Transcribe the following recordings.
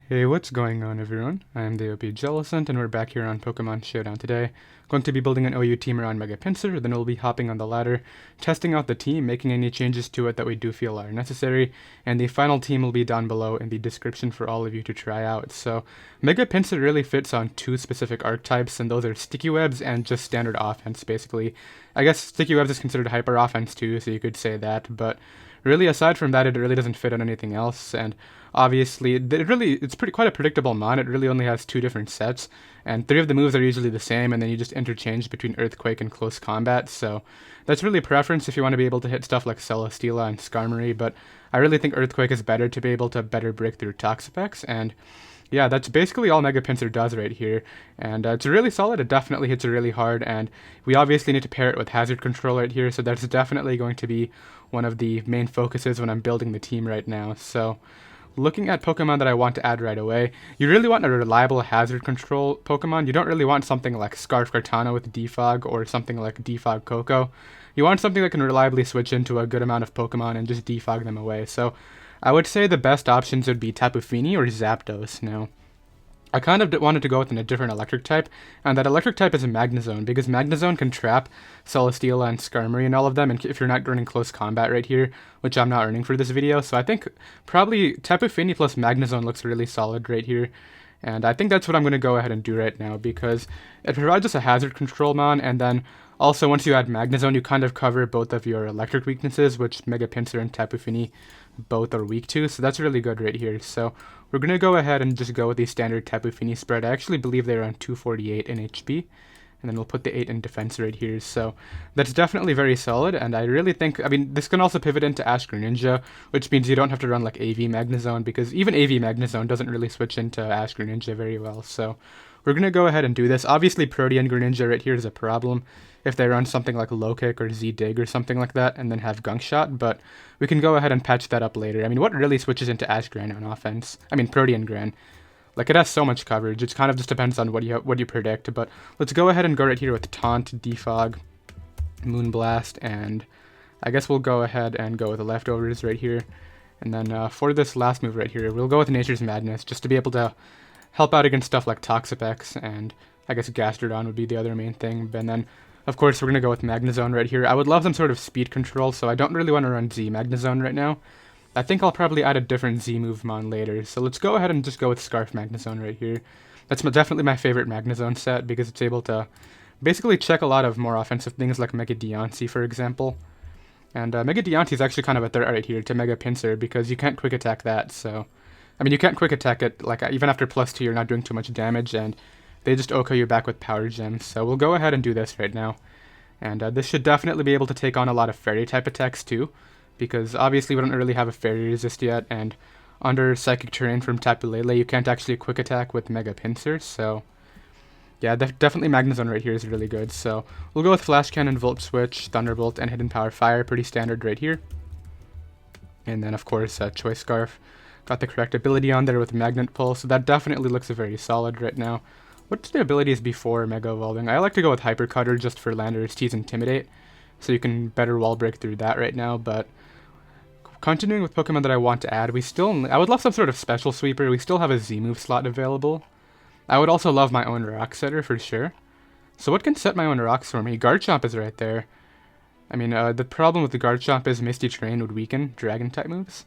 Hey, what's going on everyone? I am the OPJellicent and we're back here on Pokemon Showdown today. Going to be building an OU team around Mega Pinsir, then we'll be hopping on the ladder, testing out the team, making any changes to it that we do feel are necessary, and the final team will be down below in the description for all of you to try out. So, Mega Pinsir really fits on two specific archetypes, and those are Sticky Webs and just standard offense, basically. I guess Sticky Webs is considered hyper offense too, so you could say that, but really aside from that, it really doesn't fit on anything else, and obviously, it's quite a predictable mon. It really only has two different sets, and three of the moves are usually the same, and then you just interchange between Earthquake and Close Combat. So that's really preference if you want to be able to hit stuff like Celesteela and Skarmory. But I really think Earthquake is better to be able to better break through Toxapex, and yeah, that's basically all Mega Pinsir does right here, and it's really solid. It definitely hits really hard, and we obviously need to pair it with Hazard Control right here, so that's definitely going to be one of the main focuses when I'm building the team right now. So looking at Pokemon that I want to add right away, you really want a reliable hazard control Pokemon. You don't really want something like Scarf Kartana with Defog or something like Defog Coco. You want something that can reliably switch into a good amount of Pokemon and just defog them away. So I would say the best options would be Tapu Fini or Zapdos. Now, I kind of wanted to go with a different electric type, and that electric type is a Magnezone, because Magnezone can trap Celesteela and Skarmory and all of them, and if you're not running close combat right here, which I'm not running for this video, so I think probably Tapu Fini plus Magnezone looks really solid right here, and I think that's what I'm going to go ahead and do right now, because it provides us a hazard control mon, and then also once you add Magnezone, you kind of cover both of your electric weaknesses, which Mega Pinsir and Tapu Fini both are weak to, so that's really good right here. So we're going to go ahead and just go with the standard Tapu Fini spread. I actually believe they're on 248 in HP, and then we'll put the 8 in defense right here. So that's definitely very solid, and I really think, I mean, this can also pivot into Ash Greninja, which means you don't have to run like AV Magnezone, because even AV Magnezone doesn't really switch into Ash Greninja very well. So we're going to go ahead and do this. Obviously, Protean Greninja right here is a problem if they run something like Low Kick or Z-Dig or something like that and then have Gunk Shot, but we can go ahead and patch that up later. I mean, what really switches into Ash Gran on offense? I mean, Protean Gran. Like, it has so much coverage. It kind of just depends on what you predict, but let's go ahead and go right here with Taunt, Defog, Moonblast, and I guess we'll go ahead and go with the leftovers right here. And then for this last move right here, we'll go with Nature's Madness, just to be able to help out against stuff like Toxapex, and I guess Gastrodon would be the other main thing. And then, of course, we're going to go with Magnezone right here. I would love some sort of speed control, so I don't really want to run Z Magnezone right now. I think I'll probably add a different Z move mon later, so let's go ahead and just go with Scarf Magnezone right here. That's definitely my favorite Magnezone set, because it's able to basically check a lot of more offensive things like Mega Deontay, for example. And Mega Deontay is actually kind of a threat right here to Mega Pinsir, because you can't quick attack that, so I mean, you can't quick attack it, like, even after +2 you're not doing too much damage, and they just OHKO you back with Power Gems. So we'll go ahead and do this right now. And this should definitely be able to take on a lot of Fairy type attacks too, because obviously we don't really have a Fairy resist yet, and under Psychic Terrain from Tapu Lele you can't actually quick attack with Mega Pinsir, so yeah, definitely Magnezone right here is really good. So we'll go with Flash Cannon, Volt Switch, Thunderbolt, and Hidden Power Fire, pretty standard right here. And then of course Choice Scarf. Got the correct ability on there with Magnet Pull, so that definitely looks very solid right now. What's the abilities before Mega Evolving? I like to go with Hyper Cutter just for Landorus T's Intimidate, so you can better wall break through that right now, but continuing with Pokemon that I want to add, I would love some sort of Special Sweeper. We still have a Z-move slot available. I would also love my own Rock Setter for sure. So what can set my own rocks for me? Garchomp is right there. I mean, the problem with the Garchomp is Misty Terrain would weaken Dragon-type moves.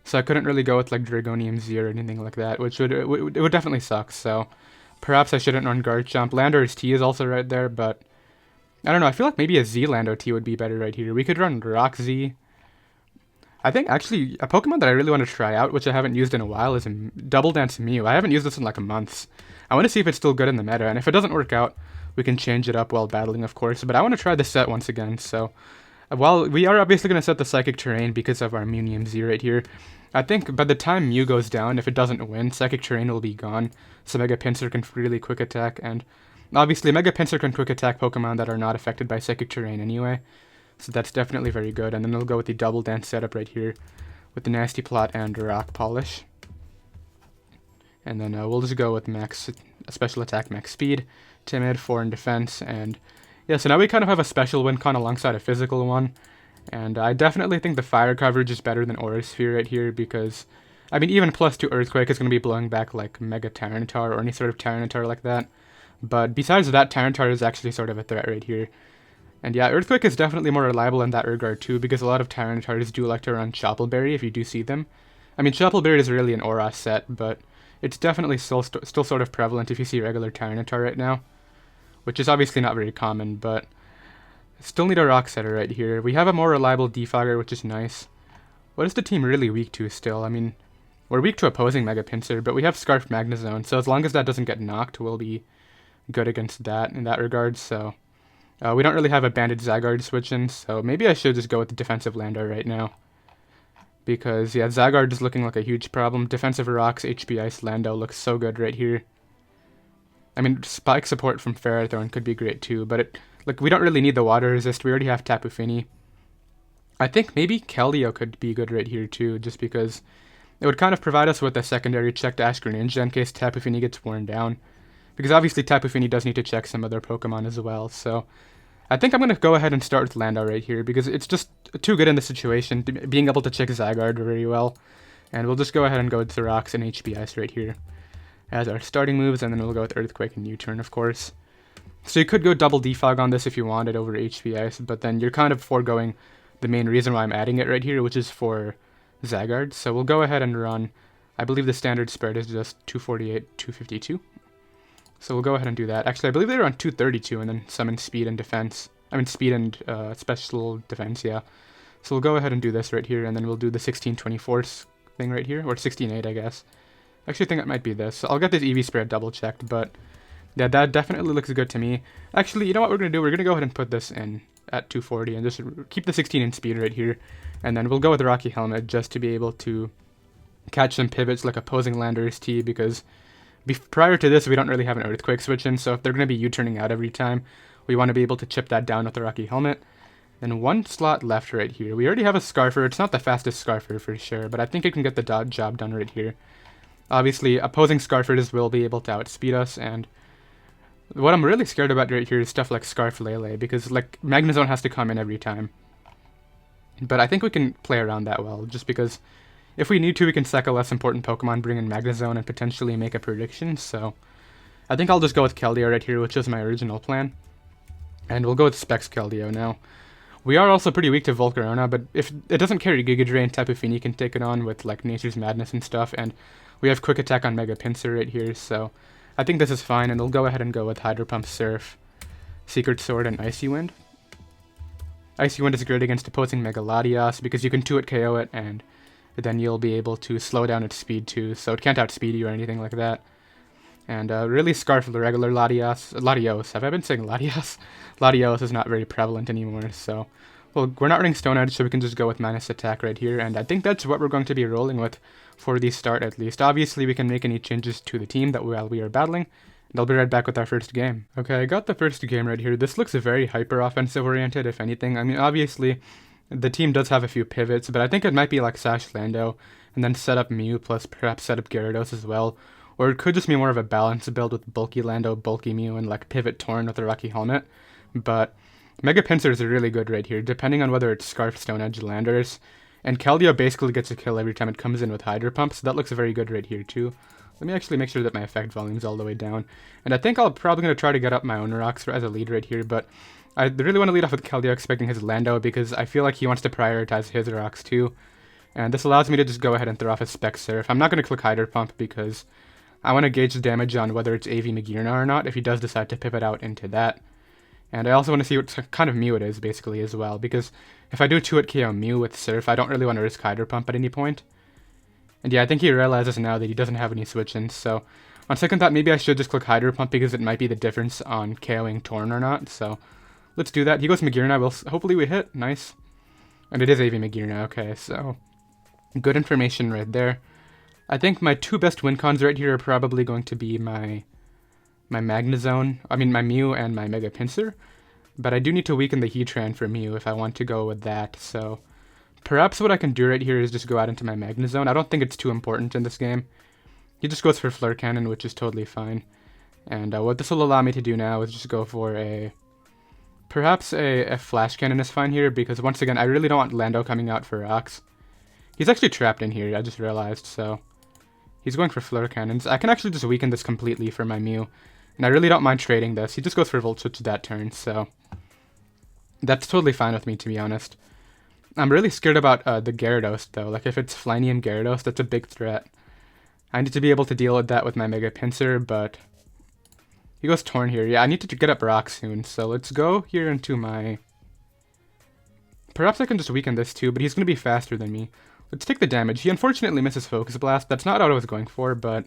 So I couldn't really go with like Dragonium Z or anything like that, which it would definitely suck. So perhaps I shouldn't run Garchomp. Landorus T is also right there, but I don't know. I feel like maybe a Z Lando T would be better right here. We could run Rock Z. I think actually a Pokemon that I really want to try out, which I haven't used in a while, is Double Dance Mew. I haven't used this in like a month. I want to see if it's still good in the meta, and if it doesn't work out, we can change it up while battling, of course. But I want to try this set once again. So while we are obviously going to set the Psychic Terrain because of our Mew Mewnium Z right here, I think by the time Mew goes down, if it doesn't win, Psychic Terrain will be gone, so Mega Pinsir can freely quick attack, and obviously Mega Pinsir can quick attack Pokemon that are not affected by Psychic Terrain anyway, so that's definitely very good. And then we'll go with the Double Dance setup right here, with the Nasty Plot and Rock Polish. And then we'll just go with max special attack, max speed, timid, 4 in defense, and yeah, so now we kind of have a special win con alongside a physical one. And I definitely think the fire coverage is better than Aura Sphere right here, because I mean, even +2 Earthquake is going to be blowing back like Mega Tyranitar or any sort of Tyranitar like that. But besides that, Tyranitar is actually sort of a threat right here. And yeah, Earthquake is definitely more reliable in that regard too, because a lot of Tyranitars do like to run Choppleberry if you do see them. I mean, Choppleberry is really an Aura set, but it's definitely still sort of prevalent if you see regular Tyranitar right now, which is obviously not very common, but still need a Rock Setter right here. We have a more reliable Defogger, which is nice. What is the team really weak to still? I mean, we're weak to opposing Mega Pinsir, but we have Scarf Magnezone, so as long as that doesn't get knocked, we'll be good against that in that regard, so... we don't really have a Banded Zygarde switch in, so maybe I should just go with the defensive Landor right now. Because, yeah, Zygarde is looking like a huge problem. Defensive Rocks, HP Ice Lando looks so good right here. I mean, Spike support from Ferrothorn could be great too, but we don't really need the water resist. We already have Tapu Fini. I think maybe Keldeo could be good right here too, just because it would kind of provide us with a secondary check to Ash Greninja in case Tapu Fini gets worn down. Because obviously Tapu Fini does need to check some other Pokemon as well, so... I think I'm going to go ahead and start with Landau right here, because it's just too good in this situation, being able to check Zygarde very well. And we'll just go ahead and go with the Rocks and HP Ice right here as our starting moves, and then we'll go with Earthquake and U-turn, of course. So you could go double Defog on this if you wanted over HP Ice, but then you're kind of foregoing the main reason why I'm adding it right here, which is for Zygarde. So we'll go ahead and run, I believe the standard spread is just 248, 252. So we'll go ahead and do that. Actually, I believe they were on 232 and then summon speed and defense. I mean, speed and special defense, yeah. So we'll go ahead and do this right here, and then we'll do the 1624 thing right here, or 168, I guess. I actually think it might be this. So I'll get this EV spread double checked, but yeah, that definitely looks good to me. Actually, you know what we're going to do? We're going to go ahead and put this in at 240 and just keep the 16 in speed right here. And then we'll go with the Rocky Helmet just to be able to catch some pivots like opposing Landorus T, because... prior to this, we don't really have an Earthquake switch in, so if they're going to be U-turning out every time, we want to be able to chip that down with the Rocky Helmet. Then one slot left right here. We already have a Scarfer. It's not the fastest Scarfer for sure, but I think it can get the job done right here. Obviously, opposing Scarfers will be able to outspeed us, and what I'm really scared about right here is stuff like Scarf Lele, because like Magnezone has to come in every time. But I think we can play around that well, just because... if we need to, we can sack a less important Pokemon, bring in Magnezone, and potentially make a prediction, so... I think I'll just go with Keldeo right here, which was my original plan. And we'll go with Specs Keldeo now. We are also pretty weak to Volcarona, but if it doesn't carry Giga Drain, Tapu Fini can take it on with, like, Nature's Madness and stuff, and we have Quick Attack on Mega Pinsir right here, so... I think this is fine, and we'll go ahead and go with Hydro Pump, Surf, Secret Sword, and Icy Wind. Icy Wind is great against opposing Mega Latias, because you can 2-hit KO it, and... then you'll be able to slow down its speed too, so it can't outspeed you or anything like that. And really Scarf the regular Latios. Have I been saying Latias? Latios is not very prevalent anymore, so... well, we're not running Stone Edge, so we can just go with Minus Attack right here, and I think that's what we're going to be rolling with for the start at least. Obviously, we can make any changes to the team that while we are battling, and I'll be right back with our first game. Okay, I got the first game right here. This looks very hyper-offensive oriented, if anything. I mean, obviously... the team does have a few pivots, but I think it might be like Sash Lando, and then set up Mew, plus perhaps set up Gyarados as well. Or it could just be more of a balanced build with bulky Lando, bulky Mew, and like pivot Torn with a Rocky Helmet. But Mega Pinsir is really good right here, depending on whether it's Scarf, Stone Edge, Landorus. And Keldeo basically gets a kill every time it comes in with Hydro Pump, so that looks very good right here too. Let me actually make sure that my effect volume's all the way down. And I think I'm probably going to try to get up my own rocks as a lead right here, but... I really want to lead off with Keldeo expecting his Lando because I feel like he wants to prioritize his rocks too. And this allows me to just go ahead and throw off his Spec Surf. I'm not going to click Hydro Pump because I want to gauge the damage on whether it's AV Magearna or not if he does decide to pivot out into that. And I also want to see what kind of Mew it is basically as well, because if I do 2-hit KO Mew with Surf, I don't really want to risk Hydro Pump at any point. And yeah, I think he realizes now that he doesn't have any switch-ins, so on second thought maybe I should just click Hydro Pump because it might be the difference on KOing Torn or not, so... let's do that. He goes Magearna. Hopefully we hit. Nice. And it is AV Magearna. Okay, so good information right there. I think my two best win cons right here are probably going to be my Magnezone. I mean, my Mew and my Mega Pinsir. But I do need to weaken the Heatran for Mew if I want to go with that. So perhaps what I can do right here is just go out into my Magnezone. I don't think it's too important in this game. He just goes for Flare Cannon, which is totally fine. And what this will allow me to do now is just go for a... perhaps a Flash Cannon is fine here, because once again, I really don't want Lando coming out for rocks. He's actually trapped in here, I just realized, so... He's going for Flare Cannons. I can actually just weaken this completely for my Mew. And I really don't mind trading this. He just goes for Volt Switch that turn, so that's totally fine with me, to be honest. I'm really scared about the Gyarados, though. Like, if it's Flynium Gyarados, that's a big threat. I need to be able to deal with that with my Mega Pinsir, but he goes Torn here. Yeah, I need to get up Rock soon, so let's go here into my... Perhaps I can just weaken this too, but he's going to be faster than me. Let's take the damage. He unfortunately misses Focus Blast. That's not what I was going for, but...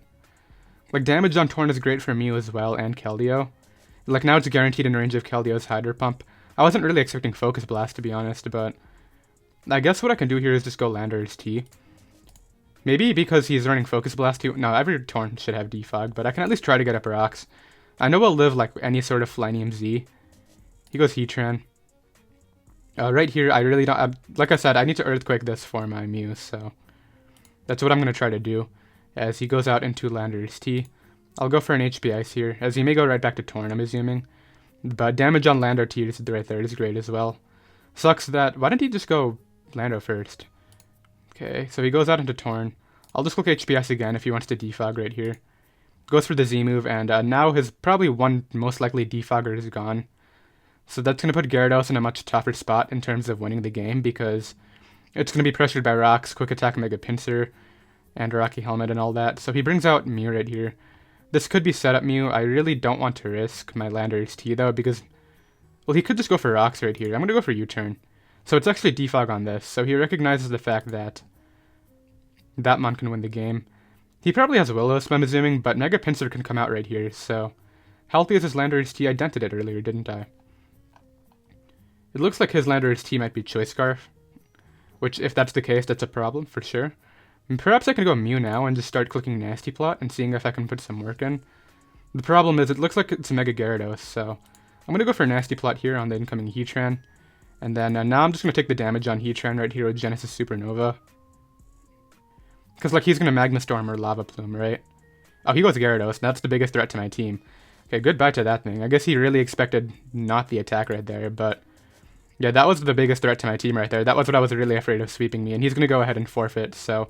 Like, damage on Torn is great for Mew as well, and Keldeo. Like, now it's guaranteed in range of Keldeo's Hydro Pump. I wasn't really expecting Focus Blast, to be honest, but... I guess what I can do here is just go Landorus T. Maybe because he's running Focus Blast too. No, every Torn should have Defog, but I can at least try to get up Rocks. I know we'll live like any sort of Flynium Z. He goes Heatran. Right here, I really don't... like I said, I need to Earthquake this for my Mew, so... That's what I'm going to try to do. As he goes out into Landorus T. I'll go for an HP Ice here, as he may go right back to Torn, I'm assuming. But damage on Landor T right there is great as well. Sucks that... Why didn't he just go Lando first? Okay, so he goes out into Torn. I'll just click HPS again if he wants to Defog right here. Goes for the Z move, and now his probably one most likely Defogger is gone. So that's going to put Gyarados in a much tougher spot in terms of winning the game, because it's going to be pressured by Rocks, Quick Attack Mega Pinsir, and Rocky Helmet and all that. So he brings out Mew right here. This could be setup Mew. I really don't want to risk my Landorus T though, because... Well, he could just go for Rocks right here. I'm going to go for U-turn. So it's actually Defog on this, so he recognizes the fact that Mon can win the game. He probably has Will-O-Wisp, I'm assuming, but Mega Pinsir can come out right here, so... Healthy as his Landorus T, I dented it earlier, didn't I? It looks like his Landorus T might be Choice Scarf, which, if that's the case, that's a problem, for sure. And perhaps I can go Mew now and just start clicking Nasty Plot and seeing if I can put some work in. The problem is, it looks like it's Mega Gyarados, so... I'm going to go for Nasty Plot here on the incoming Heatran. And then now I'm just going to take the damage on Heatran right here with Genesis Supernova. Because, like, he's going to Magma Storm or Lava Plume, right? Oh, he goes Gyarados. That's the biggest threat to my team. Okay, goodbye to that thing. I guess he really expected not the attack right there, but... Yeah, that was the biggest threat to my team right there. That was what I was really afraid of sweeping me, and he's going to go ahead and forfeit, so...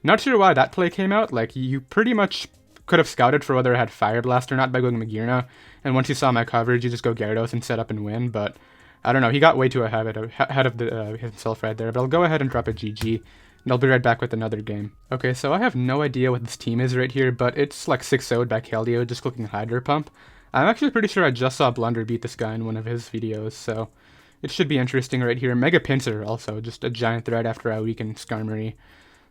Not sure why that play came out. Like, you pretty much could have scouted for whether I had Fire Blast or not by going Magearna, and once you saw my coverage, you just go Gyarados and set up and win, but... I don't know, he got way too ahead of himself right there, but I'll go ahead and drop a GG, and I'll be right back with another game. Okay, so I have no idea what this team is right here, but it's like 6-0'd by Keldeo, just clicking Hydro Pump. I'm actually pretty sure I just saw Blunder beat this guy in one of his videos, so it should be interesting right here. Mega Pinsir also, just a giant threat after I weaken Skarmory.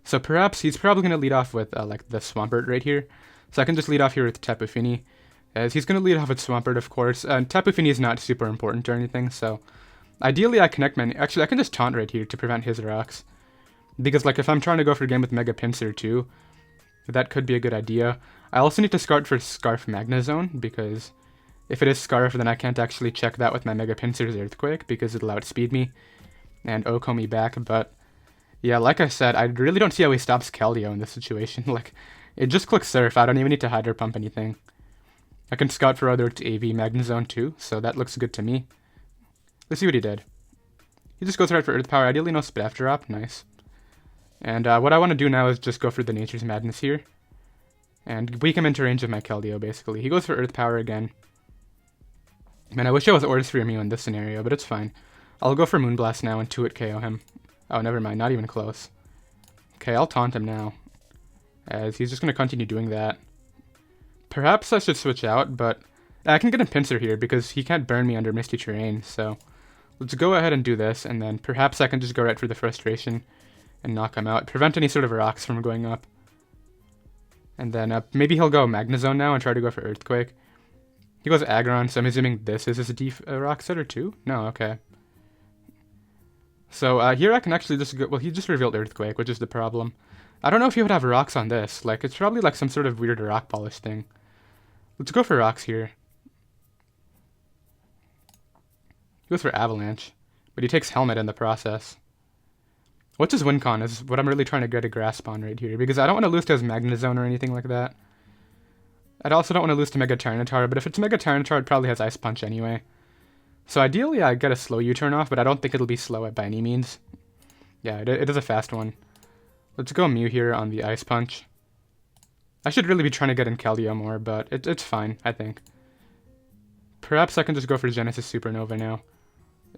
So perhaps he's probably going to lead off with like the Swampert right here, so I can just lead off here with Tapu Fini. As he's going to lead off with Swampert, of course. Tapu Fini is not super important or anything, so... Ideally, I connect my... Actually, I can just Taunt right here to prevent his Rocks. Because, like, if I'm trying to go for a game with Mega Pinsir, too, that could be a good idea. I also need to Scarf for Scarf Magnezone, because if it is Scarf, then I can't actually check that with my Mega Pinsir's Earthquake, because it'll outspeed me and Oko me back, but... Yeah, like I said, I really don't see how he stops Keldeo in this situation. Like, it just clicks Surf. I don't even need to Hydro Pump anything. I can scout for other AV Magnezone too, so that looks good to me. Let's see what he did. He just goes right for Earth Power, ideally no Spit Drop, nice. And what I want to do now is just go for the Nature's Madness here. And weaken him into range of my Keldeo, basically. He goes for Earth Power again. Man, I wish I was Orders for Mew in this scenario, but it's fine. I'll go for Moonblast now and 2-hit KO him. Oh, never mind, not even close. Okay, I'll Taunt him now, as he's just going to continue doing that. Perhaps I should switch out, but I can get him Pinsir here because he can't burn me under Misty Terrain, so let's go ahead and do this, and then perhaps I can just go right for the Frustration and knock him out, prevent any sort of Rocks from going up. And then maybe he'll go Magnezone now and try to go for Earthquake. He goes Aggron, so I'm assuming this is his Rock Setter too? No, okay. So here I can actually just go, well, he just revealed Earthquake, which is the problem. I don't know if he would have Rocks on this, like it's probably like some sort of weird Rock Polish thing. Let's go for Rocks here. He goes for Avalanche, but he takes Helmet in the process. What's his win con is what I'm really trying to get a grasp on right here, because I don't want to lose to his Magnezone or anything like that. I also don't want to lose to Mega Tyranitar, but if it's Mega Tyranitar, it probably has Ice Punch anyway. So ideally, I get a slow U-turn off, but I don't think it'll be slow by any means. Yeah, it is a fast one. Let's go Mew here on the Ice Punch. I should really be trying to get in Keldeo more, but it's fine, I think. Perhaps I can just go for Genesis Supernova now.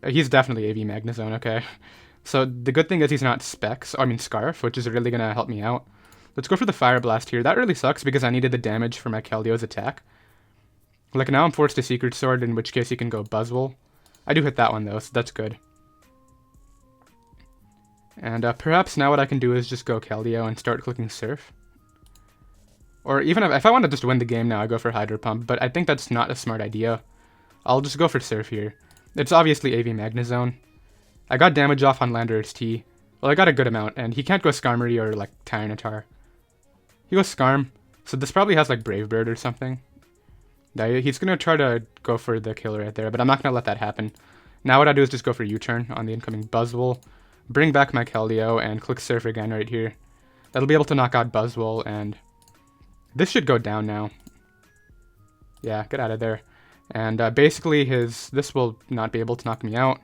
He's definitely AV Magnezone, okay. So the good thing is he's not Specs, I mean Scarf, which is really going to help me out. Let's go for the Fire Blast here. That really sucks because I needed the damage for my Keldeo's attack. Like now I'm forced to Secret Sword, in which case he can go Buzzwole. I do hit that one though, so that's good. And perhaps now what I can do is just go Keldeo and start clicking Surf. Or even if I want to just win the game now, I go for Hydro Pump, but I think that's not a smart idea. I'll just go for Surf here. It's obviously AV Magnezone. I got damage off on Landorus T. Well, I got a good amount, and he can't go Skarmory or, like, Tyranitar. He goes Skarm, so this probably has, like, Brave Bird or something. Yeah, he's going to try to go for the kill right there, but I'm not going to let that happen. Now what I do is just go for U-turn on the incoming Buzzwole, bring back my Keldeo, and click Surf again right here. That'll be able to knock out Buzzwole, and this should go down now. Yeah, get out of there. And basically this will not be able to knock me out.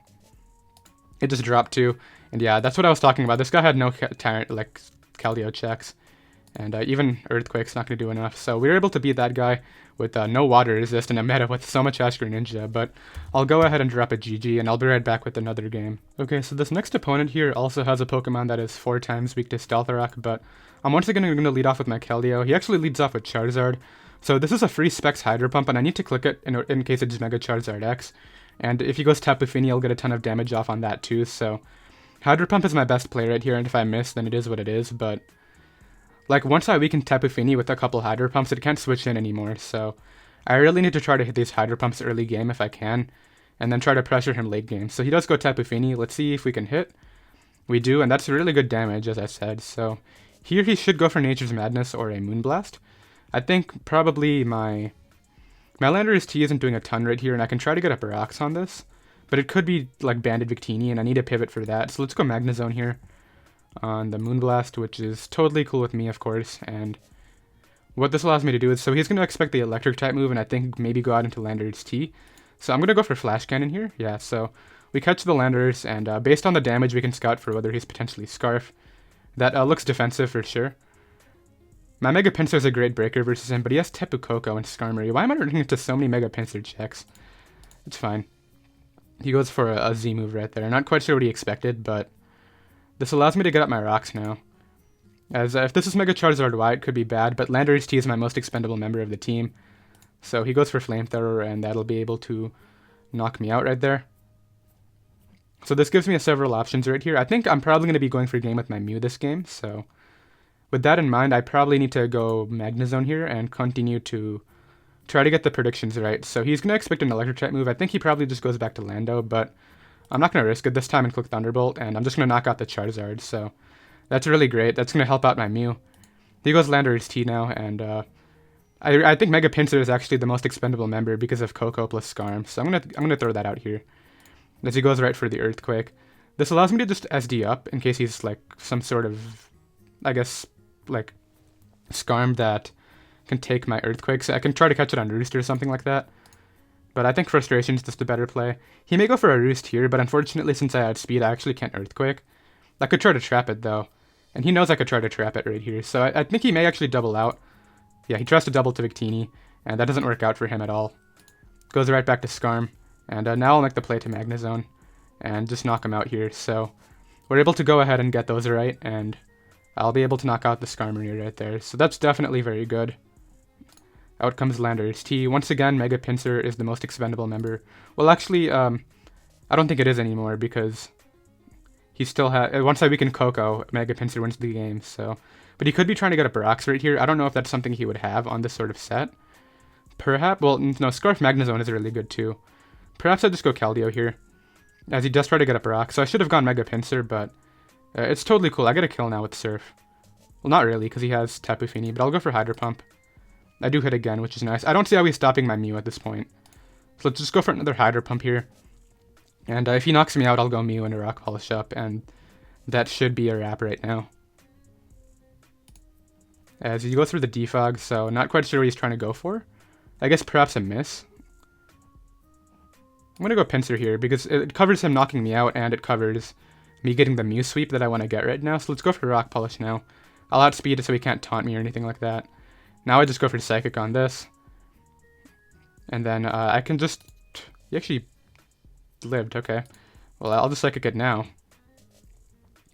It just dropped 2. And yeah, that's what I was talking about. This guy had no Keldeo checks. And even Earthquake's not going to do enough. So we were able to beat that guy with no water resist and a meta with so much Ash Greninja. But I'll go ahead and drop a GG, and I'll be right back with another game. Okay, so this next opponent here also has a Pokemon that is 4 times weak to Stealth Rock, but I'm once again going to lead off with my Keldeo. He actually leads off with Charizard. So this is a free Specs Hydro Pump, and I need to click it in case it's Mega Charizard X. And if he goes Tapu Fini, I'll get a ton of damage off on that too. So Hydro Pump is my best play right here, and if I miss, then it is what it is. But like once I weaken Tapu Fini with a couple Hydro Pumps, it can't switch in anymore. So I really need to try to hit these Hydro Pumps early game if I can, and then try to pressure him late game. So he does go Tapu Fini. Let's see if we can hit. We do, and that's really good damage, as I said. So here he should go for Nature's Madness or a Moonblast. I think probably my Landorus T isn't doing a ton right here, and I can try to get a Barax on this. But it could be like Banded Victini, and I need a pivot for that. So let's go Magnezone here on the Moonblast, which is totally cool with me, of course. And what this allows me to do is, so he's going to expect the Electric type move, and I think maybe go out into Landorus T. So I'm going to go for Flash Cannon here. Yeah, so we catch the Landorus, and based on the damage, we can scout for whether he's potentially Scarf. That looks defensive for sure. My Mega Pinsir is a great breaker versus him, but he has Tapu Koko and Skarmory. Why am I running into so many Mega Pinsir checks? It's fine. He goes for a Z move right there. Not quite sure what he expected, but this allows me to get up my rocks now. As if this is Mega Charizard Y, it could be bad, but Landorus T is my most expendable member of the team. So he goes for Flamethrower, and that'll be able to knock me out right there. So this gives me several options right here. I think I'm probably going to be going for a game with my Mew this game, so with that in mind, I probably need to go Magnezone here and continue to try to get the predictions right. So he's going to expect an Electric type move. I think he probably just goes back to Lando, but I'm not going to risk it this time and click Thunderbolt, and I'm just going to knock out the Charizard. So that's really great. That's going to help out my Mew. He goes Landorus T now, and I think Mega Pinsir is actually the most expendable member because of Koko plus Skarm. So I'm gonna throw that out here as he goes right for the Earthquake. This allows me to just SD up in case he's like some sort of, I guess, like Skarm that can take my Earthquake, so I can try to catch it on Roost or something like that. But I think Frustration is just a better play. He may go for a Roost here, but unfortunately since I had speed, I actually can't Earthquake. I could try to trap it though, and he knows I could try to trap it right here, so I think he may actually double out. Yeah, he tries to double to Victini, and that doesn't work out for him at all. Goes right back to Skarm, and now I'll make the play to Magnezone, and just knock him out here. So we're able to go ahead and get those right, and I'll be able to knock out the Skarmory right there. So that's definitely very good. Out comes Landorus T. Once again, Mega Pinsir is the most expendable member. Well, actually, I don't think it is anymore, because he still has... Once I weaken Koko, Mega Pinsir wins the game, so... But he could be trying to get a Barax right here. I don't know if that's something he would have on this sort of set. Perhaps... Well, no, Scarf Magnezone is really good, too. Perhaps I'll just go Keldeo here, as he does try to get a Barax. So I should have gone Mega Pinsir, but it's totally cool. I get a kill now with Surf. Well, not really, because he has Tapu Fini, but I'll go for Hydro Pump. I do hit again, which is nice. I don't see how he's stopping my Mew at this point. So let's just go for another Hydro Pump here. And if he knocks me out, I'll go Mew and a Rock Polish up, and that should be a wrap right now. As you go through the Defog, so not quite sure what he's trying to go for. I guess perhaps a miss. I'm going to go Pinsir here, because it covers him knocking me out, and it covers me getting the Mew sweep that I want to get right now. So let's go for Rock Polish now. I'll outspeed it so he can't taunt me or anything like that. Now I just go for Psychic on this. And then I can just... He actually lived, okay. Well, I'll just Psychic it now.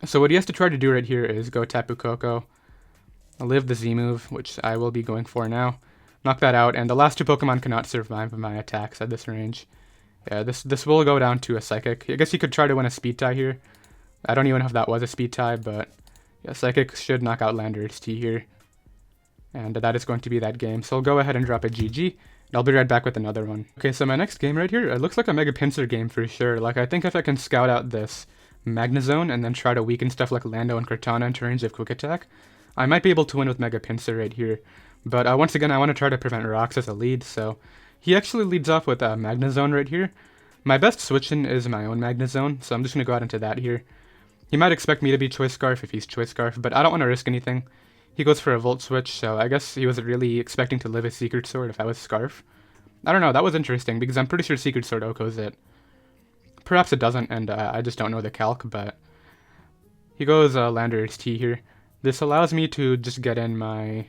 So what he has to try to do right here is go Tapu Koko, live the Z move, which I will be going for now. Knock that out, and the last two Pokemon cannot survive my attacks at this range. Yeah, this will go down to a Psychic. I guess he could try to win a Speed tie here. I don't even know if that was a Speed tie, but yeah, Psychic should knock out Landorus T here. And that is going to be that game. So I'll go ahead and drop a GG, and I'll be right back with another one. Okay, so my next game right here, it looks like a Mega Pinsir game for sure. Like, I think if I can scout out this Magnezone and then try to weaken stuff like Lando and Cortana into range of Quick Attack, I might be able to win with Mega Pinsir right here. But once again, I want to try to prevent Rocks as a lead, so he actually leads off with Magnezone right here. My best switch-in is my own Magnezone, so I'm just going to go out into that here. He might expect me to be Choice Scarf if he's Choice Scarf, but I don't want to risk anything. He goes for a Volt Switch, so I guess he wasn't really expecting to live his Secret Sword if I was Scarf. I don't know, that was interesting, because I'm pretty sure Secret Sword OHKOs it. Perhaps it doesn't, and I just don't know the calc, but he goes Landorus T here. This allows me to just get in my...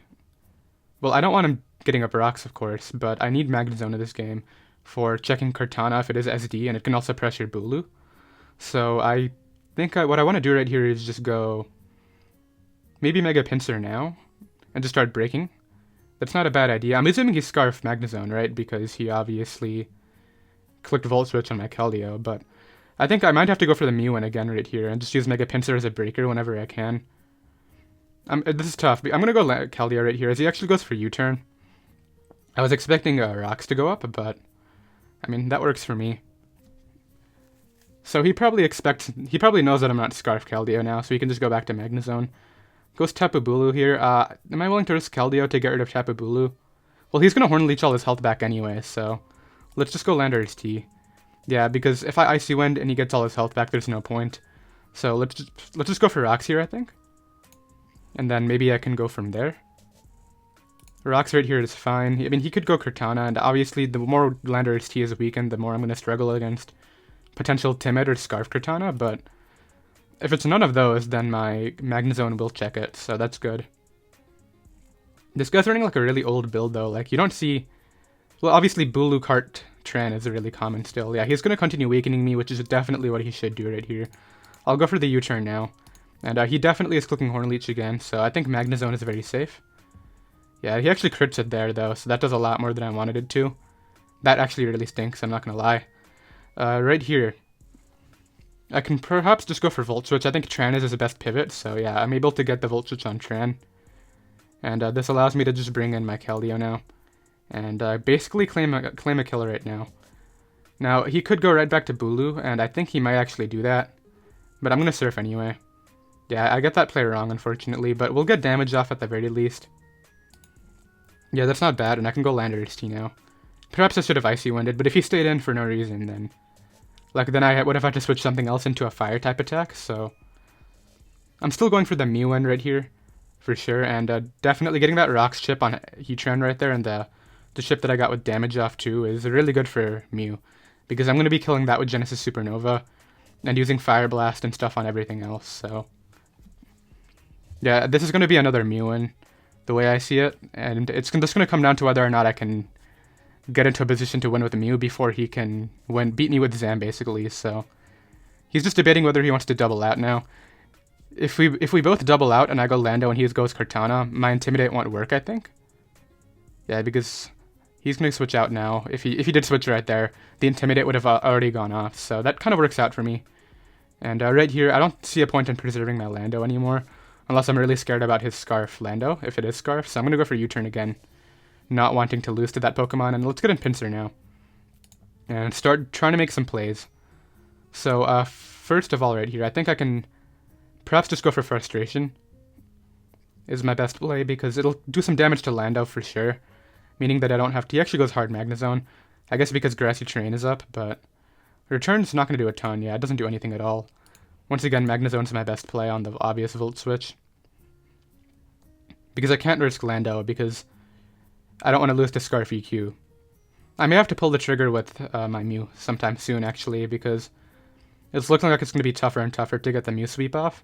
Well, I don't want him getting up Rocks, of course, but I need Magnezone in this game for checking Cortana if it is SD, and it can also pressure Bulu. So I think what I want to do right here is just go... Maybe Mega Pinsir now, and just start breaking. That's not a bad idea. I'm assuming he's Scarf Magnezone, right? Because he obviously clicked Volt Switch on my Keldeo, but I think I might have to go for the Mew again right here, and just use Mega Pinsir as a breaker whenever I can. This is tough. I'm going to go Keldeo right here, as he actually goes for U-turn. I was expecting Rocks to go up, but I mean, that works for me. So he probably knows that I'm not Scarf Keldeo now, so he can just go back to Magnezone. Goes Tapu Bulu here. Am I willing to risk Keldeo to get rid of Tapu Bulu? Well, he's going to Horn Leech all his health back anyway, so let's just go Landorus T. Yeah, because if I Icy Wind and he gets all his health back, there's no point. So let's just go for Rocks here, I think. And then maybe I can go from there. Rocks right here is fine. I mean, he could go Cortana, and obviously the more Landorus T is weakened, the more I'm going to struggle against potential Timid or Scarf Cortana, but if it's none of those, then my Magnezone will check it, so that's good. This guy's running like a really old build though, like you don't see... Well, obviously Bulu Cart Tran is really common still. Yeah, he's going to continue weakening me, which is definitely what he should do right here. I'll go for the U-turn now. And he definitely is clicking Horn Leech again, so I think Magnezone is very safe. Yeah, he actually crits it there though, so that does a lot more than I wanted it to. That actually really stinks, I'm not going to lie. Right here, I can perhaps just go for Volt Switch. I think Tran is the best pivot, so yeah, I'm able to get the Volt Switch on Tran. And this allows me to just bring in my Keldeo now. And basically claim a kill right now. Now, he could go right back to Bulu, and I think he might actually do that. But I'm going to Surf anyway. Yeah, I get that play wrong, unfortunately, but we'll get damage off at the very least. Yeah, that's not bad, and I can go Landorus T now. Perhaps I should have Icy Winded, but if he stayed in for no reason, then... then I would have had to switch something else into a Fire-type attack, so... I'm still going for the Mew right here, for sure, and definitely getting that Rocks chip on Heatran right there, and the chip that I got with damage off too is really good for Mew, because I'm going to be killing that with Genesis Supernova, and using Fire Blast and stuff on everything else, so... Yeah, this is going to be another Mew the way I see it, and it's just going to come down to whether or not I can get into a position to win with Mew before he can beat me with Zam, basically, so... He's just debating whether he wants to double out now. If we both double out and I go Lando and he goes Cortana, my Intimidate won't work, I think. Yeah, because he's going to switch out now. If he did switch right there, the Intimidate would have already gone off, so that kind of works out for me. And right here, I don't see a point in preserving my Lando anymore, unless I'm really scared about his Scarf Lando, if it is Scarf, so I'm going to go for U-turn again, not wanting to lose to that Pokemon, and let's get in Pinsir now. And start trying to make some plays. So, first of all right here, I think I can perhaps just go for Frustration, is my best play, because it'll do some damage to Lando for sure, meaning that I don't have to... He actually goes hard Magnezone, I guess because Grassy Terrain is up, but Return's not going to do a ton. Yeah, it doesn't do anything at all. Once again, Magnezone's my best play on the obvious Volt Switch, because I can't risk Lando, because I don't want to lose to Scarf EQ. I may have to pull the trigger with my Mew sometime soon, actually, because it's looking like it's going to be tougher and tougher to get the Mew sweep off.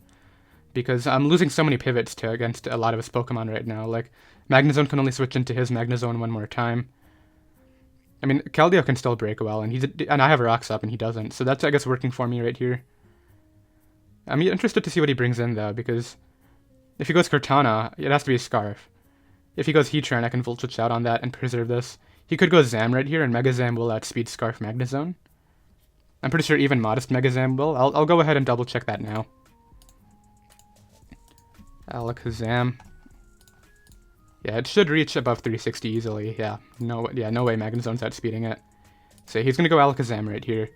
because I'm losing so many pivots to against a lot of his Pokemon right now. Like, Magnezone can only switch into his Magnezone one more time. I mean, Keldeo can still break well, and I have Rocks up and he doesn't, so that's, I guess, working for me right here. I'm interested to see what he brings in, though, because if he goes Cortana, it has to be a Scarf. If he goes Heatran, I can Volt Switch out on that and preserve this. He could go Zam right here, and Mega Zam will outspeed Scarf Magnezone. I'm pretty sure even Modest Mega Zam will. I'll go ahead and double check that now. Alakazam. Yeah, it should reach above 360 easily. Yeah, no way Magnezone's outspeeding it. So he's gonna go Alakazam right here,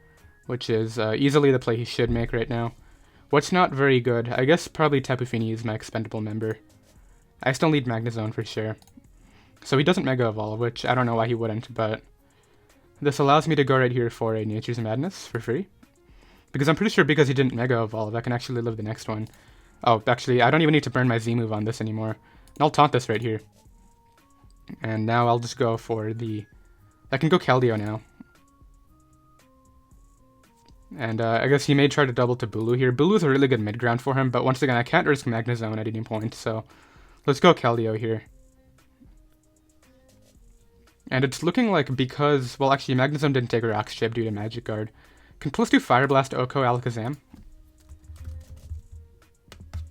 which is easily the play he should make right now. What's not very good? I guess probably Tapu Fini is my expendable member. I still need Magnezone for sure. So he doesn't Mega Evolve, which I don't know why he wouldn't, but this allows me to go right here for a Nature's Madness for free. Because I'm pretty sure because he didn't Mega Evolve, I can actually live the next one. Oh, actually, I don't even need to burn my Z move on this anymore. And I'll taunt this right here. And now I'll just go for the... I can go Keldeo now. And I guess he may try to double to Bulu here. Bulu's a really good mid-ground for him, but once again, I can't risk Magnezone at any point, so let's go Keldeo here. And it's looking like because... Well, actually, Magnezone didn't take a Rocks chip due to Magic Guard. Can plus do Fire Blast Oko Alakazam.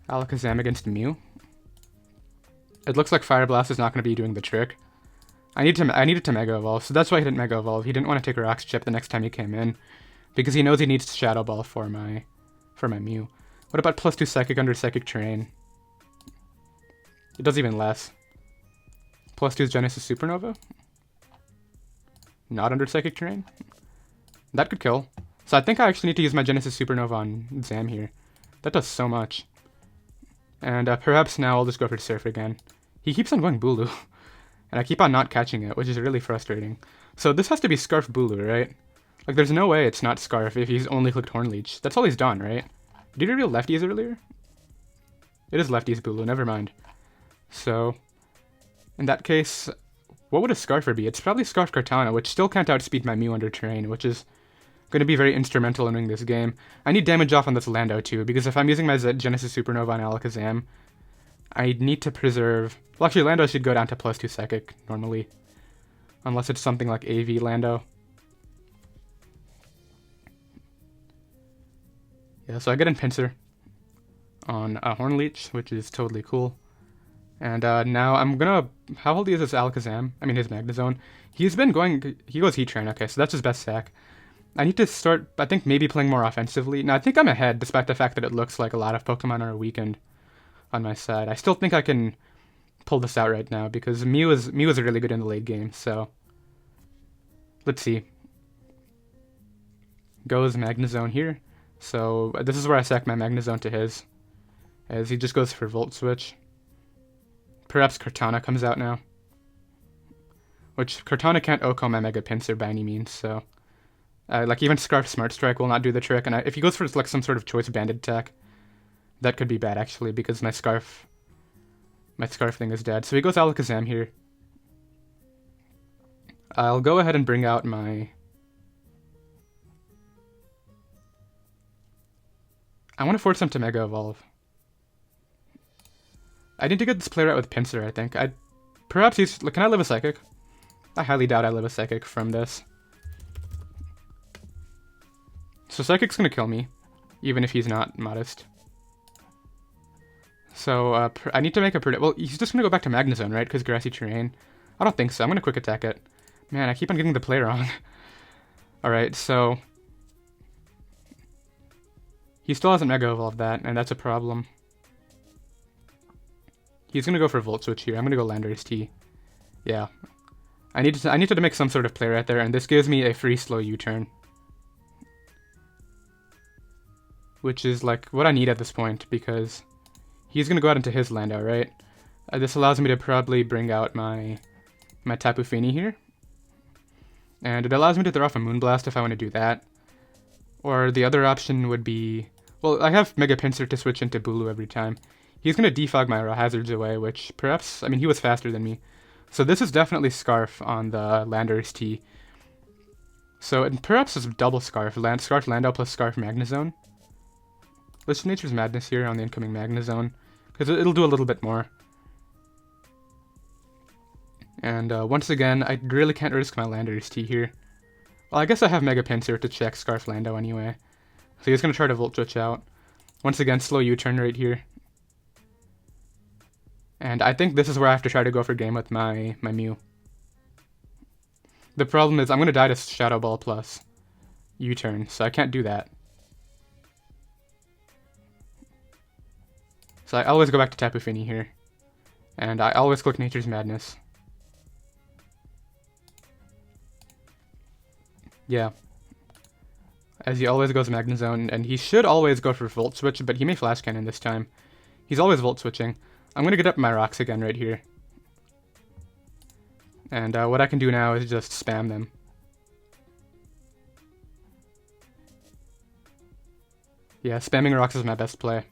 Alakazam against Mew. It looks like Fire Blast is not going to be doing the trick. I needed to Mega Evolve, so that's why he didn't Mega Evolve. He didn't want to take a Rocks chip the next time he came in, because he knows he needs Shadow Ball for my Mew. What about plus 2 Psychic under Psychic Terrain? It does even less. Plus 2 is Genesis Supernova? Not under Psychic Terrain? That could kill. So I think I actually need to use my Genesis Supernova on Zam here. That does so much. And perhaps now I'll just go for Surf again. He keeps on going Bulu. And I keep on not catching it, which is really frustrating. So this has to be Scarf Bulu, right? Like, there's no way it's not Scarf if he's only clicked Horn Leech. That's all he's done, right? Did he reveal lefties earlier? It is lefties Bulu, never mind. So, in that case, what would a Scarfer be? It's probably Scarf Cortana, which still can't outspeed my Mew under Terrain, which is going to be very instrumental in winning this game. I need damage off on this Lando too, because if I'm using my Genesis Supernova on Alakazam, I need to preserve... Well, actually, Lando should go down to plus 2 Psychic, normally. Unless it's something like AV Lando. Yeah, so I get in Pinsir on Horn Leech, which is totally cool. And now I'm gonna... How old is this Alakazam? I mean, his Magnezone. He goes Heatran, okay, so that's his best sack. I need to start, I think, maybe playing more offensively. Now, I think I'm ahead, despite the fact that it looks like a lot of Pokemon are weakened on my side. I still think I can pull this out right now, because Mew is really good in the late game, so... Let's see. Goes Magnezone here. So, this is where I sack my Magnezone to his, as he just goes for Volt Switch. Perhaps Cortana comes out now. Which, Cortana can't Oko my Mega Pinsir by any means, so... like, even Scarf Smart Strike will not do the trick, and if he goes for, like, some sort of Choice Banded attack, that could be bad, actually, because my Scarf thing is dead. So he goes Alakazam here. I'll go ahead and bring out my... I want to force him to Mega Evolve. I need to get this play right with Pinsir, I think. Perhaps he's... Can I live a Psychic? I highly doubt I live a Psychic from this. So Psychic's gonna kill me, even if he's not Modest. So, I need to make a predict... Well, he's just gonna go back to Magnezone, right? Because Grassy Terrain. I don't think so. I'm gonna Quick Attack it. Man, I keep on getting the play wrong. Alright, so... He still hasn't Mega Evolved that, and that's a problem. He's gonna go for Volt Switch here. I'm gonna go Landorus T. Yeah. I need to make some sort of play right there, and this gives me a free slow U-turn. Which is, like, what I need at this point, because he's gonna go out into his Lando, right? This allows me to probably bring out my Tapu Fini here. And it allows me to throw off a Moonblast if I want to do that. Or the other option would be... Well, I have Mega Pinsir to switch into Bulu every time. He's going to defog my hazards away, which perhaps... I mean, he was faster than me. So this is definitely Scarf on the Landorus T. So perhaps it's double Scarf. Scarf Lando plus Scarf Magnezone. Let's do Nature's Madness here on the incoming Magnezone, because it'll do a little bit more. And once again, I really can't risk my Landorus T here. Well, I guess I have Mega Pinsir to check Scarf Lando anyway. So he's going to try to Volt Switch out. Once again, slow U-turn right here. And I think this is where I have to try to go for game with my Mew. The problem is I'm going to die to Shadow Ball plus U-turn, so I can't do that. So I always go back to Tapu Fini here. And I always click Nature's Madness. Yeah. As he always goes Magnezone, and he should always go for Volt Switch, but he may Flash Cannon this time. He's always Volt Switching. I'm going to get up my rocks again right here. And what I can do now is just spam them. Yeah, spamming rocks is my best play.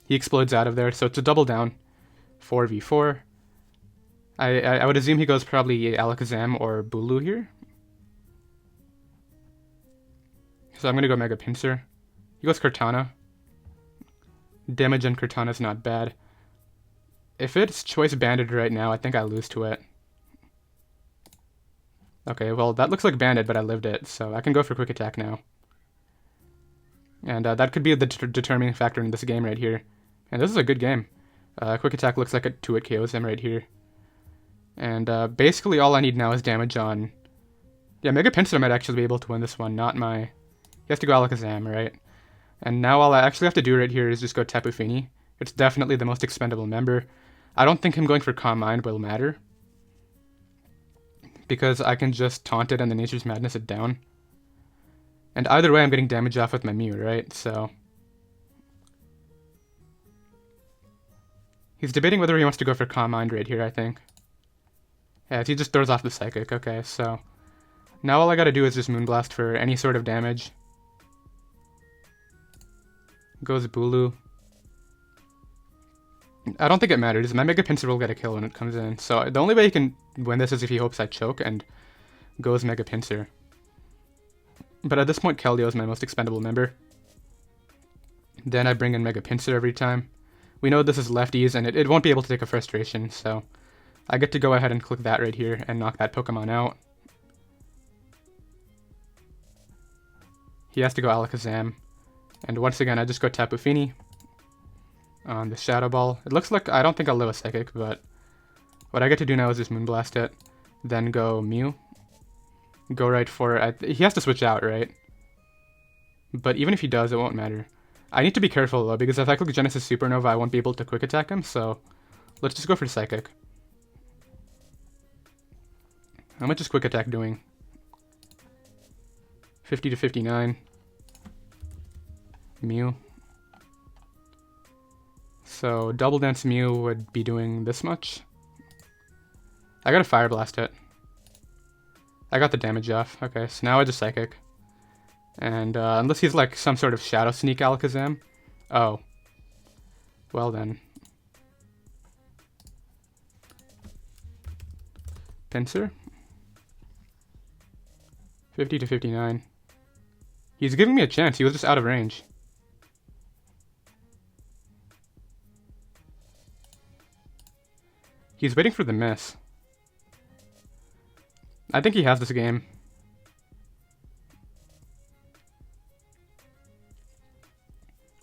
He explodes out of there, so it's a double down. 4v4. I would assume he goes probably Alakazam or Bulu here. So I'm going to go Mega Pinsir. He goes Cortana. Damage on Cortana is not bad. If it's Choice Banded right now, I think I lose to it. Okay, well, that looks like Banded, but I lived it, so I can go for Quick Attack now. And that could be the determining factor in this game right here. And this is a good game. Quick Attack looks like it KOs him right here. And basically all I need now is damage on... Yeah, Mega Pinsir might actually be able to win this one, not my... He has to go Alakazam, right? And now all I actually have to do right here is just go Tapu Fini. It's definitely the most expendable member. I don't think him going for Calm Mind will matter, because I can just taunt it and the Nature's Madness it down. And either way, I'm getting damage off with my Mew, right? So... He's debating whether he wants to go for Calm Mind right here, I think. Yeah, he just throws off the Psychic. Okay, so... Now all I gotta do is just Moonblast for any sort of damage. Goes Bulu. I don't think it matters. My Mega Pinsir will get a kill when it comes in. So the only way he can win this is if he hopes I choke and goes Mega Pinsir. But at this point, Keldeo is my most expendable member. Then I bring in Mega Pinsir every time. We know this is lefties, and it won't be able to take a Frustration, so I get to go ahead and click that right here and knock that Pokemon out. He has to go Alakazam. And once again, I just go Tapu Fini on the Shadow Ball. It looks like I don't think I'll live a Psychic, but what I get to do now is just Moonblast it, then go Mew. Go right for it. He has to switch out, right? But even if he does, it won't matter. I need to be careful, though, because if I click Genesis Supernova, I won't be able to Quick Attack him, so let's just go for Psychic. How much is Quick Attack doing? 50 to 59. Mew. So Double Dance Mew would be doing this much. I gotta Fire Blast it. I got the damage off. Okay, so now I just Psychic. And unless he's like some sort of Shadow Sneak Alakazam. Oh. Well then. Pinsir. 50 to 59. He's giving me a chance. He was just out of range. He's waiting for the miss. I think he has this game.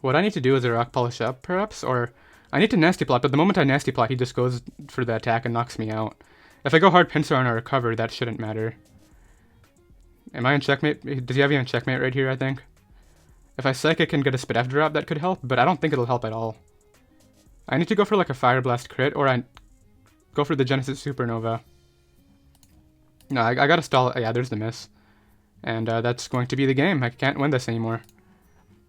What I need to do is a Rock Polish up, perhaps, or I need to Nasty Plot, but the moment I Nasty Plot, he just goes for the attack and knocks me out. If I go hard Pinsir on a recover, that shouldn't matter. Am I in checkmate? Does he have me in checkmate right here, I think? If I Psychic and get a Spidef drop, that could help, but I don't think it'll help at all. I need to go for like a Fire Blast crit, or I go for the Genesis Supernova. No, I gotta stall. Yeah, there's the miss. And that's going to be the game. I can't win this anymore.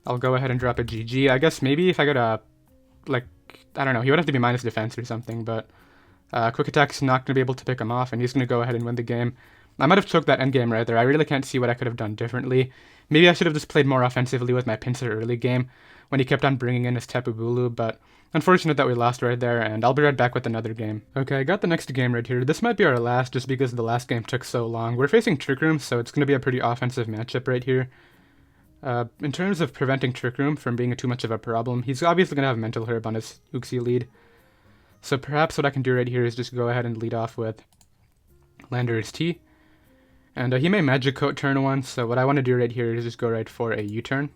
I'll go ahead and drop a GG. I guess maybe if I get a, like, I don't know, he would have to be minus defense or something, but Quick Attack's not going to be able to pick him off, and he's going to go ahead and win the game. I might have choked that endgame right there. I really can't see what I could have done differently. Maybe I should have just played more offensively with my Pinsir early game when he kept on bringing in his Tapu Bulu, but unfortunate that we lost right there, and I'll be right back with another game. Okay, I got the next game right here. This might be our last just because the last game took so long. We're facing Trick Room, so it's going to be a pretty offensive matchup right here. In terms of preventing Trick Room from being too much of a problem, he's obviously going to have Mental Herb on his Uxie lead. So perhaps what I can do right here is just go ahead and lead off with Landorus T. And he may Magic Coat turn 1, so what I want to do right here is just go right for a U-turn.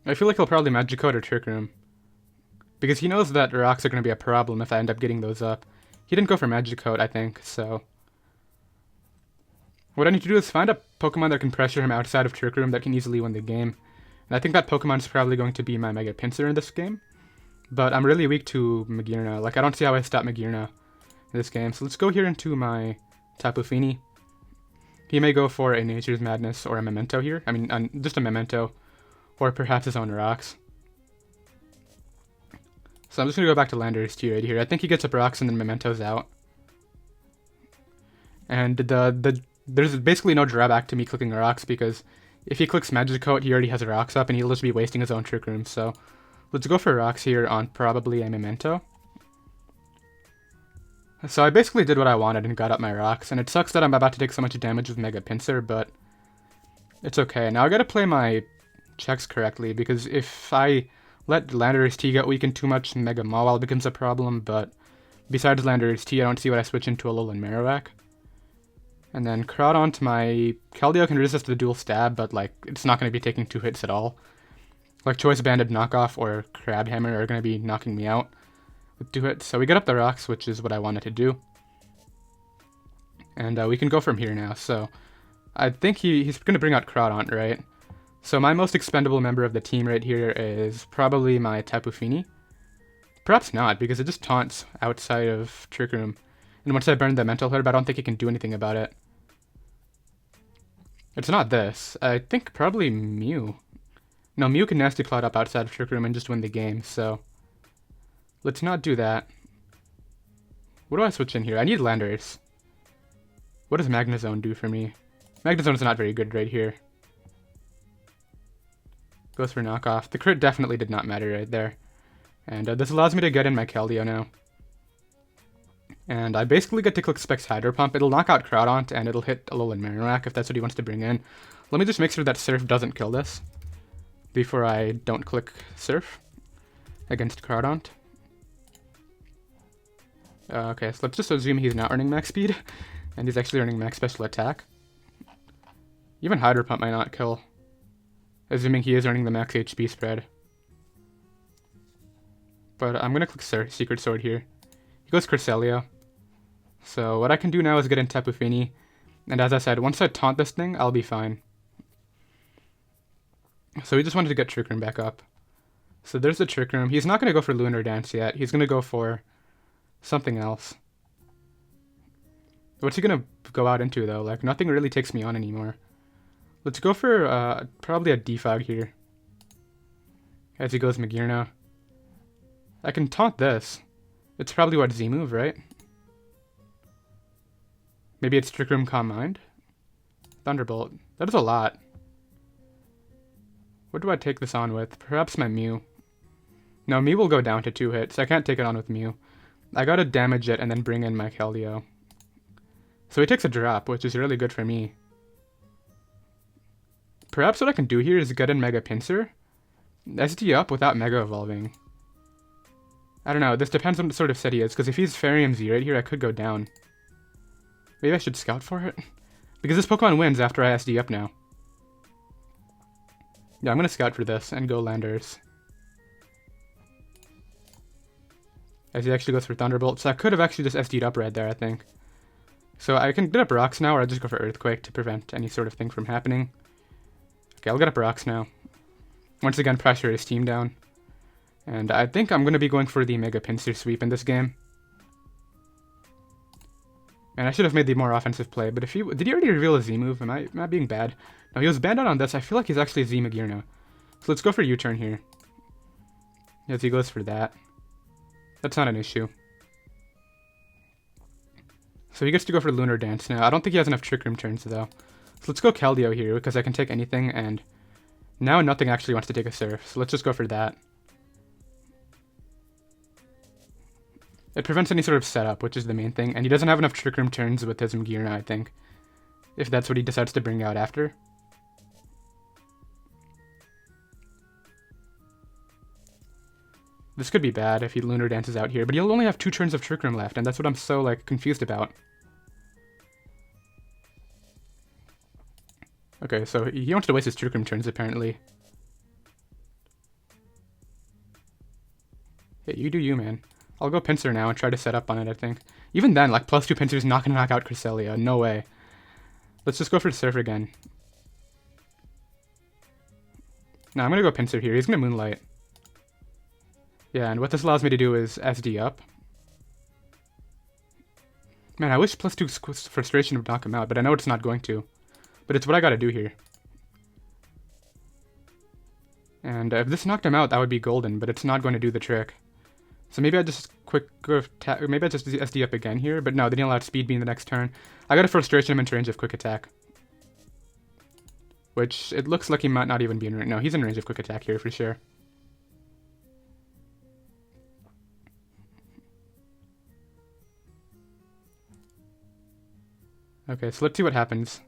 I feel like he'll probably Magic Coat or Trick Room, because he knows that rocks are going to be a problem if I end up getting those up. He didn't go for Magic Coat, I think, so what I need to do is find a Pokemon that can pressure him outside of Trick Room that can easily win the game. And I think that Pokemon is probably going to be my Mega Pinsir in this game. But I'm really weak to Magearna. Like, I don't see how I stop Magearna in this game. So let's go here into my Tapu Fini. He may go for a Nature's Madness or a Memento here. I mean, just a Memento. Or perhaps his own rocks. So I'm just going to go back to Landorus T right here. I think he gets up rocks and then Memento's out. And there's basically no drawback to me clicking rocks, because if he clicks Magic Coat, he already has rocks up and he'll just be wasting his own Trick Room. So let's go for rocks here on probably a Memento. So I basically did what I wanted and got up my rocks, and it sucks that I'm about to take so much damage with Mega Pinsir, but it's okay. Now I gotta play my checks correctly, because if I let Landorus T get weakened too much, Mega Mawile becomes a problem, but besides Landorus T, I don't see what I switch into Alolan Marowak. And then Crawdaunt, my Keldeo can resist the dual stab, but like it's not going to be taking 2 hits at all. Like Choice Banded Knockoff or Crab Hammer are going to be knocking me out with 2 hits. So we get up the rocks, which is what I wanted to do. And we can go from here now. So I think he's going to bring out Crawdaunt, right? So my most expendable member of the team right here is probably my Tapu Fini. Perhaps not, because it just taunts outside of Trick Room. And once I burn the Mental Herb, I don't think he can do anything about it. It's not this. I think probably Mew. No, Mew can Nasty Plot up outside of Trick Room and just win the game, so let's not do that. What do I switch in here? I need Landorus. What does Magnezone do for me? Magnezone's not very good right here. Goes for knockoff. The crit definitely did not matter right there. And this allows me to get in my Keldeo now. And I basically get to click Specs Hydro Pump. It'll knock out Crawdaunt, and it'll hit Alolan Marowak if that's what he wants to bring in. Let me just make sure that Surf doesn't kill this before I don't click Surf against Crawdaunt. Okay, so let's just assume he's not earning max speed, and he's actually earning max special attack. Even Hydro Pump might not kill, assuming he is earning the max HP spread. But I'm going to click Secret Sword here. He goes Cresselia. So what I can do now is get in Tapu Fini. And as I said, once I taunt this thing, I'll be fine. So we just wanted to get Trick Room back up. So there's the Trick Room. He's not going to go for Lunar Dance yet. He's going to go for something else. What's he going to go out into, though? Like, nothing really takes me on anymore. Let's go for probably a Defog here. As he goes Magearna. I can taunt this. It's probably what, Z-move, right? Maybe it's Trick Room Calm Mind? Thunderbolt. That is a lot. What do I take this on with? Perhaps my Mew. No, Mew will go down to 2 hits. I can't take it on with Mew. I gotta damage it and then bring in my Keldeo. So he takes a drop, which is really good for me. Perhaps what I can do here is get in Mega Pinsir. SD up without Mega Evolving. I don't know, this depends on what sort of set he is, because if he's Fairyam Z right here, I could go down. Maybe I should scout for it? Because this Pokemon wins after I SD up now. Yeah, I'm going to scout for this and go Landorus. As he actually goes for Thunderbolt, so I could have actually just SD'd up right there, I think. So I can get up rocks now, or I'll just go for Earthquake to prevent any sort of thing from happening. Okay, I'll get up rocks now. Once again, pressure his team down. And I think I'm going to be going for the Mega Pinsir sweep in this game. And I should have made the more offensive play, but if he... Did he already reveal a Z move? Am I being bad? No, he was banned out on this. I feel like he's actually Z Magearna. So let's go for U-turn here. As he goes for that. That's not an issue. So he gets to go for Lunar Dance now. I don't think he has enough Trick Room turns, though. So let's go Keldeo here, because I can take anything, and now nothing actually wants to take a Surf. So let's just go for that. It prevents any sort of setup, which is the main thing, and he doesn't have enough Trick Room turns with his Magearna, I think. if that's what he decides to bring out after. This could be bad if he Lunar Dances out here, but he'll only have 2 turns of Trick Room left, and that's what I'm so, like, confused about. Okay, so he wants to waste his Trick Room turns, apparently. Yeah, you do you, man. I'll go Pinsir now and try to set up on it, I think. Even then, like, +2 Pinsir is not going to knock out Cresselia. No way. Let's just go for Surf again. No, I'm going to go Pinsir here. He's going to Moonlight. Yeah, and what this allows me to do is SD up. Man, I wish +2 Frustration would knock him out, but I know it's not going to. But it's what I gotta do here. And if this knocked him out, that would be golden, but it's not going to do the trick. So maybe I just maybe I just SD up again here, but no, then he'll outspeed me in the next turn. I gotta Frustration him into range of Quick Attack. Which, it looks like he might not even be in range. No, he's in range of Quick Attack here for sure. Okay, so let's see what happens.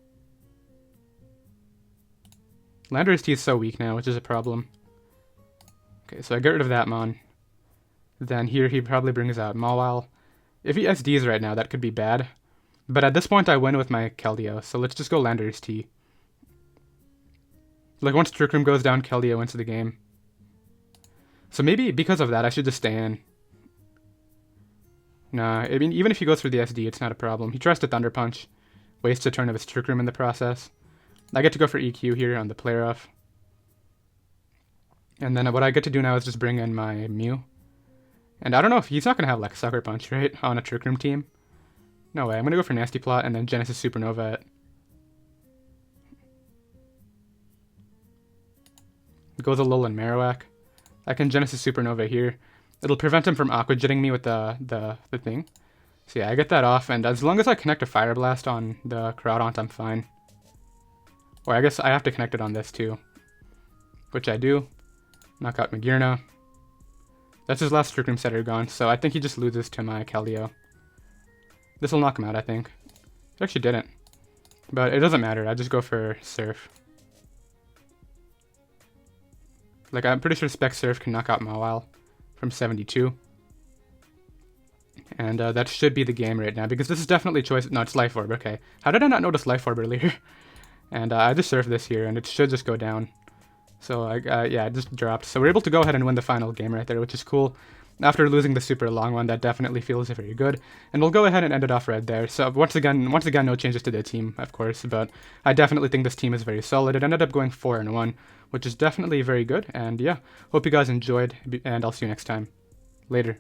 Landorus T is so weak now, which is a problem. Okay, so I get rid of that Mon. Then here he probably brings out Mawile. If he SDs right now, that could be bad. But at this point I win with my Keldeo, so let's just go Landorus T. Like once Trick Room goes down, Keldeo into the game. So maybe because of that I should just stay in. Nah, I mean even if he goes for the SD, it's not a problem. He tries to Thunder Punch. Wastes a turn of his Trick Room in the process. I get to go for EQ here on the player off. And then what I get to do now is just bring in my Mew. And I don't know if he's not going to have like Sucker Punch, right? On a Trick Room team. No way. I'm going to go for Nasty Plot and then Genesis Supernova it. Goes a Alolan Marowak. I can Genesis Supernova here. It'll prevent him from Aqua Jetting me with the thing. So yeah, I get that off, and as long as I connect a Fire Blast on the Groudon, I'm fine. Or I guess I have to connect it on this too. Which I do. Knock out Magearna. That's his last Trick Room setter gone, so I think he just loses to my Keldeo. This will knock him out, I think. It actually didn't. But it doesn't matter, I just go for Surf. Like, I'm pretty sure Spec Surf can knock out Mawile from 72. And that should be the game right now, because this is definitely choice. No, it's Life Orb, okay. How did I not notice Life Orb earlier? And I just Surf this here, and it should just go down. So, yeah, it just dropped. So we're able to go ahead and win the final game right there, which is cool. After losing the super long one, that definitely feels very good. And we'll go ahead and end it off right there. So once again, no changes to the team, of course, but I definitely think this team is very solid. It ended up going 4-1, which is definitely very good. And yeah, hope you guys enjoyed, and I'll see you next time. Later.